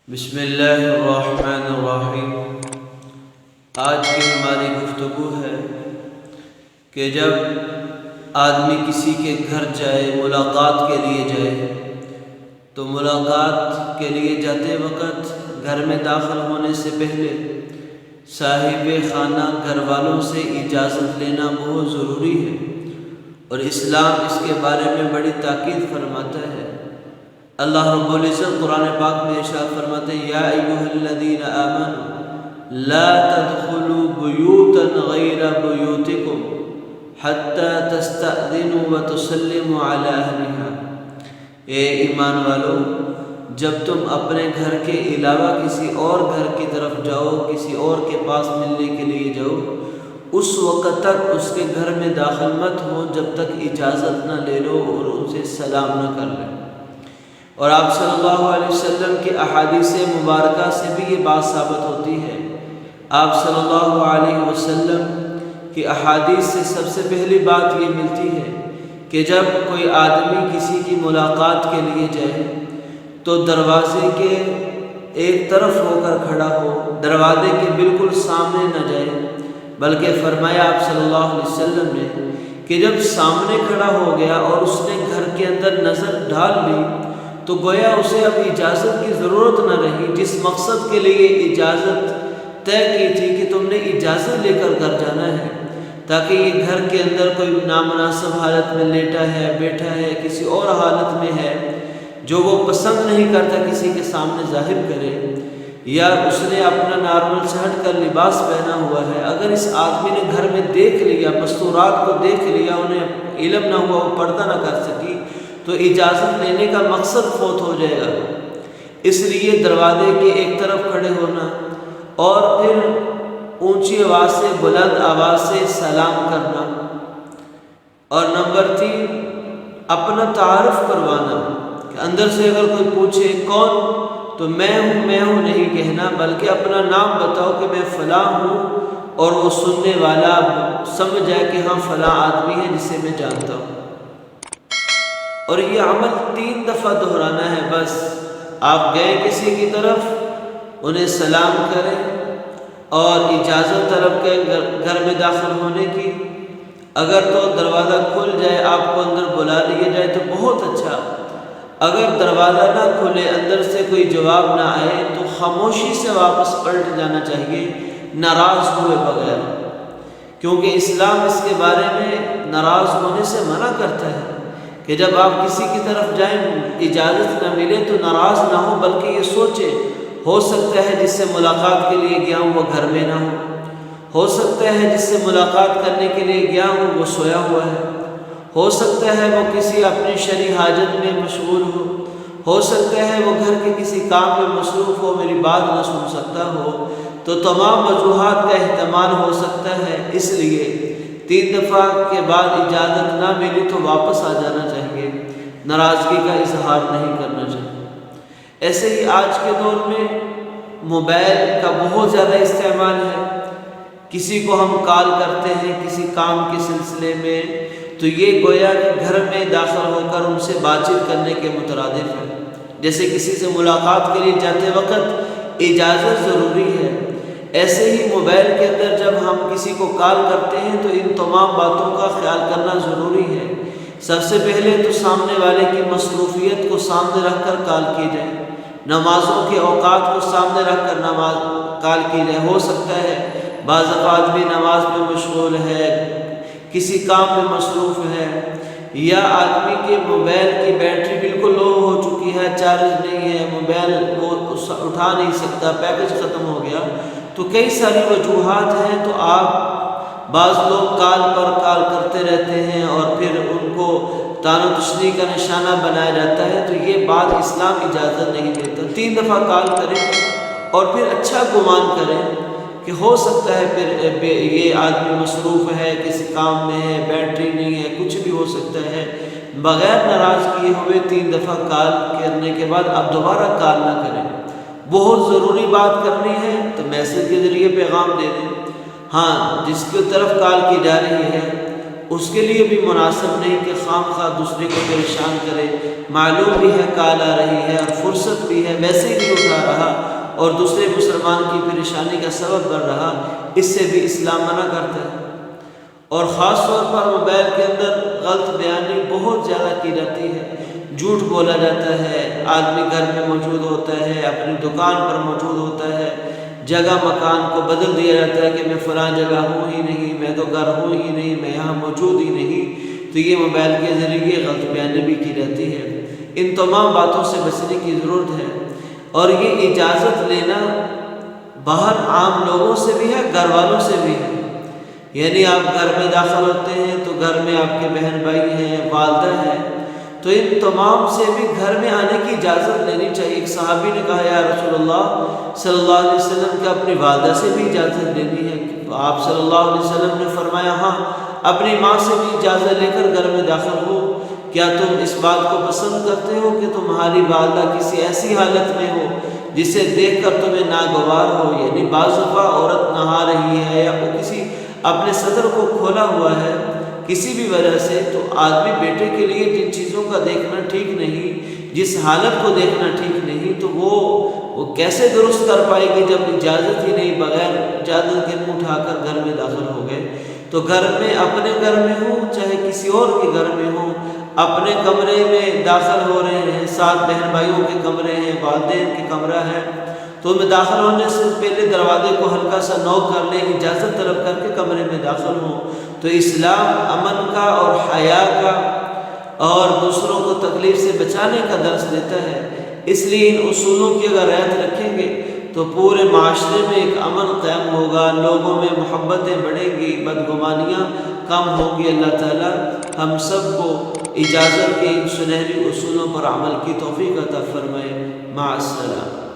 بسم اللہ الرحمن الرحیم۔ آج کی ہماری گفتگو ہے کہ جب آدمی کسی کے گھر جائے، ملاقات کے لیے جائے، تو ملاقات کے لیے جاتے وقت گھر میں داخل ہونے سے پہلے صاحب خانہ گھر والوں سے اجازت لینا بہت ضروری ہے، اور اسلام اس کے بارے میں بڑی تاکید فرماتا ہے۔ اللہ رب العزت قرآن پاک میں ارشاد فرماتے ہیں، یا ایھا الذین آمنوا لا تدخلوا بیوتا غیر بیوتکم حتی تستأذنوا وتسلموا علی اہلہا۔ اے ایمان والو، جب تم اپنے گھر کے علاوہ کسی اور گھر کی طرف جاؤ، کسی اور کے پاس ملنے کے لیے جاؤ، اس وقت تک اس کے گھر میں داخل مت ہو جب تک اجازت نہ لے لو اور ان سے سلام نہ کر لو۔ اور آپ صلی اللہ علیہ وسلم کے احادیث مبارکہ سے بھی یہ بات ثابت ہوتی ہے۔ آپ صلی اللہ علیہ وسلم کی احادیث سے سب سے پہلی بات یہ ملتی ہے کہ جب کوئی آدمی کسی کی ملاقات کے لیے جائے تو دروازے کے ایک طرف ہو کر کھڑا ہو، دروازے کے بالکل سامنے نہ جائے، بلکہ فرمایا آپ صلی اللہ علیہ وسلم نے کہ جب سامنے کھڑا ہو گیا اور اس نے گھر کے اندر نظر ڈال لی تو گویا اسے اب اجازت کی ضرورت نہ رہی، جس مقصد کے لیے اجازت طے کی تھی کہ تم نے اجازت لے کر گھر جانا ہے، تاکہ یہ گھر کے اندر کوئی نامناسب حالت میں لیٹا ہے، بیٹھا ہے، کسی اور حالت میں ہے جو وہ پسند نہیں کرتا کسی کے سامنے ظاہر کرے، یا اس نے اپنا نارمل سے ہٹ کر لباس پہنا ہوا ہے، اگر اس آدمی نے گھر میں دیکھ لیا، مستورات کو دیکھ لیا، انہیں علم نہ ہوا، وہ پردہ نہ کر سکی، تو اجازت لینے کا مقصد فوت ہو جائے گا۔ اس لیے دروازے کے ایک طرف کھڑے ہونا اور پھر اونچی آواز سے، بلند آواز سے سلام کرنا، اور نمبر 3 اپنا تعارف کروانا کہ اندر سے اگر کوئی پوچھے کون، تو میں ہوں نہیں کہنا، بلکہ اپنا نام بتاؤ کہ میں فلاں ہوں، اور وہ سننے والا سمجھ جائے کہ ہاں فلاں آدمی ہے جسے میں جانتا ہوں۔ اور یہ عمل 3 دفعہ دہرانا ہے بس۔ آپ گئے کسی کی طرف، انہیں سلام کریں اور اجازت طلب کریں گھر میں داخل ہونے کی، اگر تو دروازہ کھل جائے، آپ کو اندر بلا لیا جائے تو بہت اچھا، اگر دروازہ نہ کھلے، اندر سے کوئی جواب نہ آئے، تو خاموشی سے واپس پلٹ جانا چاہیے، ناراض ہوئے بغیر، کیونکہ اسلام اس کے بارے میں ناراض ہونے سے منع کرتا ہے کہ جب آپ کسی کی طرف جائیں، اجازت نہ ملے تو ناراض نہ ہو، بلکہ یہ سوچے ہو سکتا ہے جس سے ملاقات کے لیے گیا ہوں وہ گھر میں نہ ہو سکتا ہے جس سے ملاقات کرنے کے لیے گیا ہوں وہ سویا ہوا ہے، ہو سکتا ہے وہ کسی اپنی شرعی حاجت میں مشغول ہو سکتا ہے وہ گھر کے کسی کام میں مصروف ہو، میری بات نہ سن سکتا ہو، تو تمام وجوہات کا احتمال ہو سکتا ہے، اس لیے 3 دفعہ کے بعد اجازت نہ ملی تو واپس آ جانا چاہیے، ناراضگی کا اظہار نہیں کرنا چاہیے۔ ایسے ہی آج کے دور میں موبائل کا بہت زیادہ استعمال ہے، کسی کو ہم کال کرتے ہیں کسی کام کے سلسلے میں، تو یہ گویا کہ گھر میں داخل ہو کر ان سے بات چیت کرنے کے مترادف ہے۔ جیسے کسی سے ملاقات کے لیے جاتے وقت اجازت ضروری ہے، ایسے ہی موبائل کے اندر جب ہم کسی کو کال کرتے ہیں تو ان تمام باتوں کا خیال کرنا ضروری ہے۔ سب سے پہلے تو سامنے والے کی مصروفیت کو سامنے رکھ کر کال کی جائے، نمازوں کے اوقات کو سامنے رکھ کر کال کی جائے۔ ہو سکتا ہے بعض آدمی نماز میں مشغول ہے، کسی کام میں مصروف ہے، یا آدمی کے موبائل کی بیٹری بالکل لو ہو چکی ہے، چارج نہیں ہے، موبائل وہ اٹھا نہیں سکتا، پیکج ختم ہو گیا، تو کئی ساری وجوہات ہیں، تو آپ بعض لوگ کال پر کال کرتے رہتے ہیں اور پھر ان کو طعن و تشنیع کا نشانہ بنایا جاتا ہے، تو یہ بات اسلام اجازت نہیں دیتا۔ 3 دفعہ کال کریں اور پھر اچھا گمان کریں کہ ہو سکتا ہے پھر یہ آدمی مصروف ہے، کسی کام میں ہے، بیٹری نہیں ہے، کچھ بھی ہو سکتا ہے، بغیر ناراض کیے ہوئے 3 دفعہ کال کرنے کے بعد آپ دوبارہ کال نہ کریں۔ بہت ضروری بات کرنی ہے تو میسج کے ذریعے پیغام دے دیں، ہاں جس کی طرف کال کی جا رہی ہے اس کے لیے بھی مناسب نہیں کہ خام خواہ دوسرے کو پریشان کرے، معلوم بھی ہے کال آ رہی ہے اور فرصت بھی ہے، ویسے ہی نہیں اٹھا رہا اور دوسرے مسلمان کی پریشانی کا سبب بن رہا، اس سے بھی اسلام منع کرتا ہے۔ اور خاص طور پر موبائل کے اندر غلط بیانی بہت زیادہ کی جاتی ہے، جھوٹ بولا جاتا ہے، آدمی گھر میں موجود ہوتا ہے، اپنی دکان پر موجود ہوتا ہے، جگہ مکان کو بدل دیا جاتا ہے کہ میں فلاں جگہ ہوں ہی نہیں، میں تو گھر ہوں ہی نہیں، میں یہاں موجود ہی نہیں، تو یہ موبائل کے ذریعے غلط بیانی بھی کی جاتی ہے۔ ان تمام باتوں سے بچنے کی ضرورت ہے، اور یہ اجازت لینا باہر عام لوگوں سے بھی ہے، گھر والوں سے بھی ہے۔ یعنی آپ گھر میں داخل ہوتے ہیں تو گھر میں آپ کے بہن بھائی ہیں، والدہ ہیں، تو ان تمام سے بھی گھر میں آنے کی اجازت لینی چاہیے۔ ایک صحابی نے کہا یا رسول اللہ صلی اللہ علیہ وسلم کہ اپنی والدہ سے بھی اجازت لینی ہے؟ تو آپ صلی اللہ علیہ وسلم نے فرمایا ہاں، اپنی ماں سے بھی اجازت لے کر گھر میں داخل ہو۔ کیا تم اس بات کو پسند کرتے ہو کہ تمہاری والدہ کسی ایسی حالت میں ہو جسے دیکھ کر تمہیں ناگوار ہو؟ یعنی بعض دفعہ عورت نہا رہی ہے یا وہ کسی اپنے صدر کو کھولا ہوا ہے کسی بھی وجہ سے، تو آدمی بیٹے کے لیے جن چیزوں کا دیکھنا ٹھیک نہیں، جس حالت کو دیکھنا ٹھیک نہیں، تو وہ کیسے درست کر پائے گی جب اجازت ہی نہیں، بغیر اجازت کے منہ اٹھا کر گھر میں داخل ہو گئے؟ تو گھر میں، اپنے گھر میں ہو چاہے کسی اور کے گھر میں ہو، اپنے کمرے میں داخل ہو رہے ہیں، 7 بہن بھائیوں کے کمرے ہیں، والدین کے کمرہ ہے، تو میں داخل ہونے سے پہلے دروازے کو ہلکا سا نوک کر لیں، اجازت طلب کر کے کمرے میں داخل ہوں۔ تو اسلام امن کا اور حیا کا اور دوسروں کو تکلیف سے بچانے کا درس دیتا ہے۔ اس لیے ان اصولوں کی اگر رعایت رکھیں گے تو پورے معاشرے میں ایک امن قائم ہوگا، لوگوں میں محبتیں بڑھیں گی، بدگمانیاں کم ہوں گی۔ اللہ تعالیٰ ہم سب کو اجازت کے ان سنہری اصولوں پر عمل کی توفیق عطا فرمائے۔ مع السلامہ۔